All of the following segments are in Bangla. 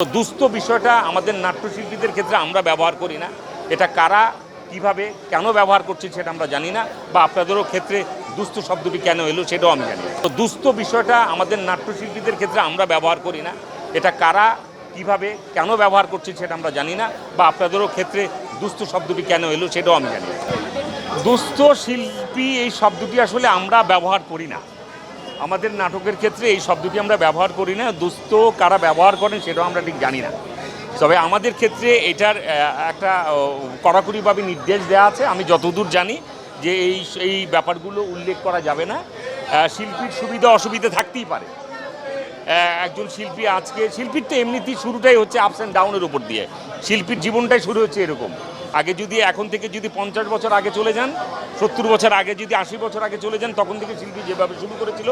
দুস্থ বিষয়টা আমাদের নাট্যশিল্পীদের ক্ষেত্রে আমরা ব্যবহার করি না। এটা কারা কিভাবে কেন ব্যবহার করছে সেটা আমরা জানি না, বা আপনাদেরও ক্ষেত্রে দুস্থ শব্দটি কেন এলো সেটাও আমি জানি না। তো দুস্থ বিষয়টা আমাদের নাট্যশিল্পীদের ক্ষেত্রে আমরা ব্যবহার করি না। এটা কারা কিভাবে কেন ব্যবহার করছে সেটা আমরা জানি না, বা আপনাদেরও ক্ষেত্রে দুস্থ শব্দটি কেন এলো সেটাও আমি জানি না। দুস্থ শিল্পী এই শব্দটি আসলে আমরা ব্যবহার করি না। আমাদের নাটকের ক্ষেত্রে এই শব্দটি আমরা ব্যবহার করি না। দুস্থ কারা ব্যবহার করেন সেটাও আমরা ঠিক জানি না। তবে আমাদের ক্ষেত্রে এটার একটা কড়াকড়িভাবে নির্দেশ দেওয়া আছে। আমি যতদূর জানি যে এই ব্যাপারগুলো উল্লেখ করা যাবে না। শিল্পীর সুবিধা অসুবিধা থাকতেই পারে। একজন শিল্পী আজকে শিল্পীর তো এমনিতেই শুরুটাই হচ্ছে আপস অ্যান্ড ডাউনের উপর দিয়ে। শিল্পীর জীবনটাই শুরু হচ্ছে এরকম। আগে যদি এখন থেকে যদি 50 বছর আগে চলে যান, 70 বছর আগে, যদি 80 বছর আগে চলে যান, তখন থেকে শিল্পী যেভাবে শুরু করেছিল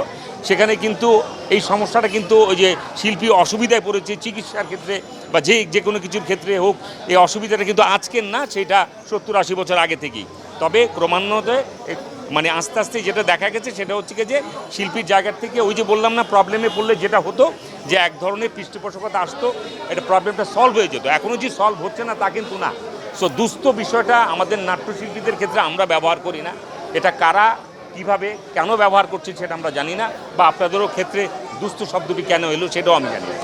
সেখানে কিন্তু এই সমস্যাটা কিন্তু ওই যে শিল্পী অসুবিধায় পড়েছে চিকিৎসার ক্ষেত্রে বা যে কোনো কিছুর ক্ষেত্রে হোক, এই অসুবিধাটা কিন্তু আজকের না, সেটা 70-80 বছর আগে থেকেই। তবে ক্রমান্বয়ে মানে আস্তে আস্তে যেটা দেখা গেছে সেটা হচ্ছে কি যে শিল্পীর জায়গার থেকে ওই যে বললাম না, প্রবলেমে পড়লে যেটা হতো যে এক ধরনের পৃষ্ঠপোষকতা আসতো, এটা প্রবলেমটা সলভ হয়ে যেত। এখনও যে সলভ হচ্ছে না তা কিন্তু না। সো দুস্থ বিষয়টা আমাদের নাট্যশিল্পীদের ক্ষেত্রে আমরা ব্যবহার করি না। এটা কারা কিভাবে কেন ব্যবহার করছে সেটা আমরা জানি না, বা আপনাদেরও ক্ষেত্রে দুস্থ শব্দটি কেন এলো সেটাও আমি জানি না।